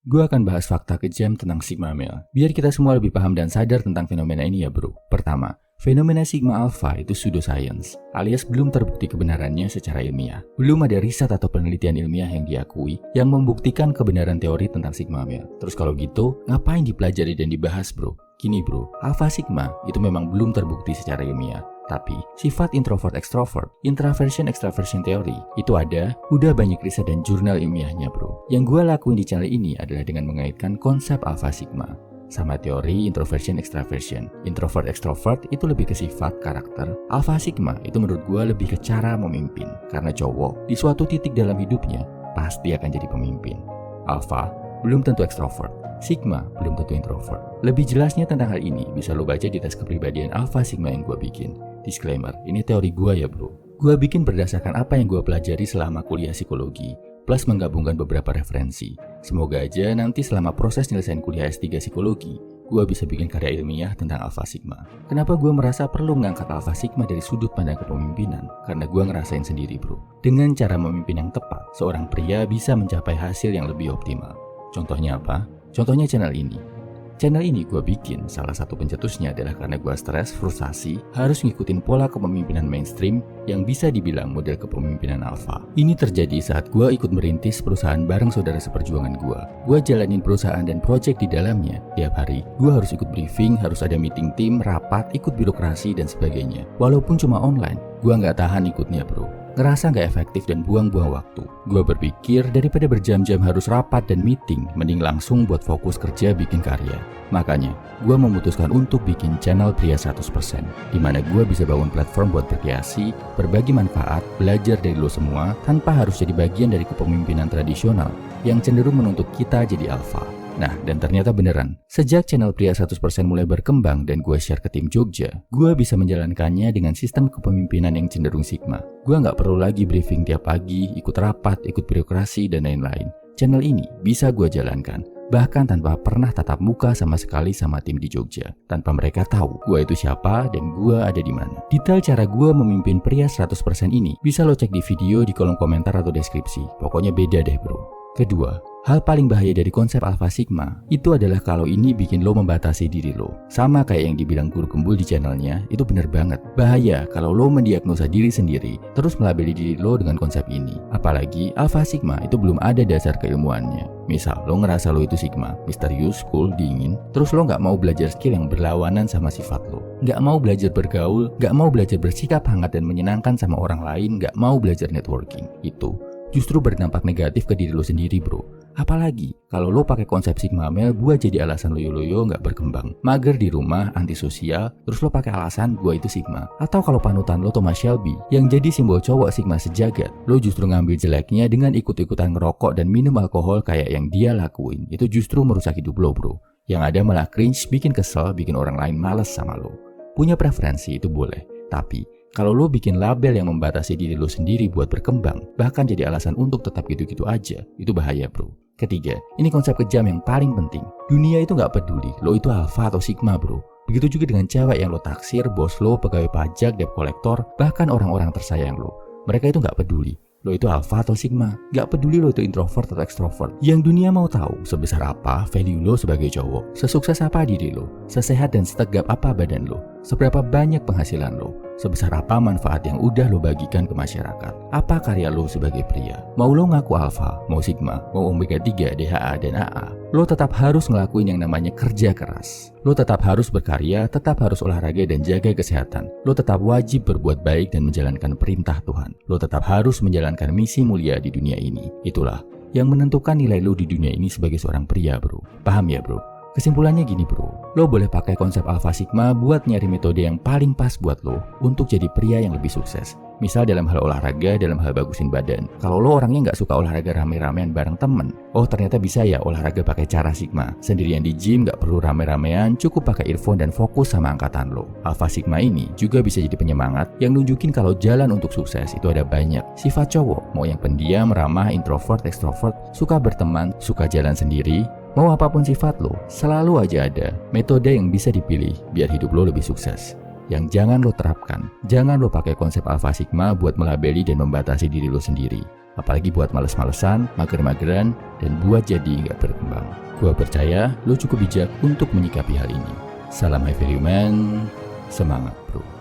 gue akan bahas fakta kejam tentang Sigma Male, biar kita semua lebih paham dan sadar tentang fenomena ini ya bro. Pertama, fenomena Sigma Alpha itu pseudoscience, alias belum terbukti kebenarannya secara ilmiah. Belum ada riset atau penelitian ilmiah yang diakui yang membuktikan kebenaran teori tentang Sigma Male. Terus kalau gitu, ngapain dipelajari dan dibahas bro? Gini bro, Alpha Sigma itu memang belum terbukti secara ilmiah. Tapi, sifat introvert-extrovert, introversion-extraversion teori, itu udah banyak riset dan jurnal ilmiahnya bro. Yang gue lakuin di channel ini adalah dengan mengaitkan konsep Alpha Sigma sama teori introversion-extraversion. Introvert-extrovert itu lebih ke sifat, karakter. Alpha Sigma itu menurut gue lebih ke cara memimpin. Karena cowok, di suatu titik dalam hidupnya, pasti akan jadi pemimpin. Alpha belum tentu extrovert. Sigma belum tentu introvert. Lebih jelasnya tentang hal ini bisa lo baca di tes kepribadian Alpha Sigma yang gue bikin. Disclaimer, ini teori gue ya bro. Gue bikin berdasarkan apa yang gue pelajari selama kuliah psikologi, plus menggabungkan beberapa referensi. Semoga aja nanti selama proses nyelesain kuliah S3 psikologi, gue bisa bikin karya ilmiah tentang Alpha Sigma. Kenapa gue merasa perlu mengangkat Alpha Sigma dari sudut pandang kepemimpinan? Karena gue ngerasain sendiri bro. Dengan cara memimpin yang tepat, seorang pria bisa mencapai hasil yang lebih optimal. Contohnya apa? Contohnya channel ini. Channel ini gue bikin, salah satu pencetusnya adalah karena gue stres, frustasi, harus ngikutin pola kepemimpinan mainstream yang bisa dibilang model kepemimpinan alpha. Ini terjadi saat gue ikut merintis perusahaan bareng saudara seperjuangan gue. Gue jalanin perusahaan dan project di dalamnya. Tiap hari, gue harus ikut briefing, harus ada meeting tim, rapat, ikut birokrasi, dan sebagainya. Walaupun cuma online, gue nggak tahan ikutnya bro. Ngerasa gak efektif dan buang-buang waktu. Gue berpikir daripada berjam-jam harus rapat dan meeting, mending langsung buat fokus kerja bikin karya. Makanya, gue memutuskan untuk bikin channel Pria 100%, dimana gue bisa bangun platform buat berkreasi, berbagi manfaat, belajar dari lo semua, tanpa harus jadi bagian dari kepemimpinan tradisional yang cenderung menuntut kita jadi alpha. Nah, dan ternyata beneran. Sejak channel Pria 100% mulai berkembang dan gue share ke tim Jogja, gue bisa menjalankannya dengan sistem kepemimpinan yang cenderung Sigma. Gue nggak perlu lagi briefing tiap pagi, ikut rapat, ikut birokrasi, dan lain-lain. Channel ini bisa gue jalankan, bahkan tanpa pernah tatap muka sama sekali sama tim di Jogja. Tanpa mereka tahu gue itu siapa dan gue ada di mana. Detail cara gue memimpin Pria 100% ini bisa lo cek di video di kolom komentar atau deskripsi. Pokoknya beda deh bro. Kedua, hal paling bahaya dari konsep Alpha Sigma itu adalah kalau ini bikin lo membatasi diri lo. Sama kayak yang dibilang Guru Gembul di channelnya, itu bener banget. Bahaya kalau lo mendiagnosa diri sendiri, terus melabeli diri lo dengan konsep ini. Apalagi Alpha Sigma itu belum ada dasar keilmuannya. Misal, lo ngerasa lo itu Sigma, misterius, cool, dingin, terus lo gak mau belajar skill yang berlawanan sama sifat lo. Gak mau belajar bergaul, gak mau belajar bersikap hangat dan menyenangkan sama orang lain, gak mau belajar networking. Itu justru berdampak negatif ke diri lo sendiri bro. Apalagi kalau lo pakai konsep Sigma Male buat jadi alasan loyo-loyo gak berkembang, mager di rumah, antisosial, terus lo pakai alasan gue itu Sigma. Atau kalau panutan lo Thomas Shelby yang jadi simbol cowok Sigma sejagat, lo justru ngambil jeleknya dengan ikut-ikutan ngerokok dan minum alkohol kayak yang dia lakuin. Itu justru merusak hidup lo bro. Yang ada malah cringe, bikin kesel, bikin orang lain males sama lo. Punya preferensi itu boleh, tapi kalau lo bikin label yang membatasi diri lo sendiri buat berkembang, bahkan jadi alasan untuk tetap gitu-gitu aja, itu bahaya bro. Ketiga, ini konsep kejam yang paling penting. Dunia itu gak peduli lo itu alpha atau sigma bro. Begitu juga dengan cewek yang lo taksir, bos lo, pegawai pajak, debt collector, bahkan orang-orang tersayang lo. Mereka itu gak peduli lo itu alpha atau sigma. Gak peduli lo itu introvert atau extrovert. Yang dunia mau tahu sebesar apa value lo sebagai cowok, sesukses apa diri lo, sesehat dan setegap apa badan lo, seberapa banyak penghasilan lo, sebesar apa manfaat yang udah lo bagikan ke masyarakat, apa karya lo sebagai pria. Mau lo ngaku alpha, mau sigma, mau omega 3, DHA, dan AA, lo tetap harus ngelakuin yang namanya kerja keras. Lo tetap harus berkarya, tetap harus olahraga dan jaga kesehatan. Lo tetap wajib berbuat baik dan menjalankan perintah Tuhan. Lo tetap harus menjalankan misi mulia di dunia ini. Itulah yang menentukan nilai lo di dunia ini sebagai seorang pria bro. Paham ya bro? Kesimpulannya gini bro, lo boleh pakai konsep Alpha Sigma buat nyari metode yang paling pas buat lo untuk jadi pria yang lebih sukses. Misal dalam hal olahraga, dalam hal bagusin badan. Kalau lo orangnya nggak suka olahraga rame-ramean bareng temen, oh ternyata bisa ya olahraga pakai cara Sigma. Sendirian di gym nggak perlu rame-ramean, cukup pakai earphone dan fokus sama angkatan lo. Alpha Sigma ini juga bisa jadi penyemangat yang nunjukin kalau jalan untuk sukses itu ada banyak. Sifat cowok, mau yang pendiam, ramah, introvert, extrovert, suka berteman, suka jalan sendiri, mau apapun sifat lo, selalu aja ada metode yang bisa dipilih biar hidup lo lebih sukses. Yang jangan lo terapkan, jangan lo pakai konsep Alpha Sigma buat melabeli dan membatasi diri lo sendiri. Apalagi buat males-malesan, mager-mageran, dan buat jadi nggak berkembang. Gua percaya lo cukup bijak untuk menyikapi hal ini. Salam High Value Man, semangat bro.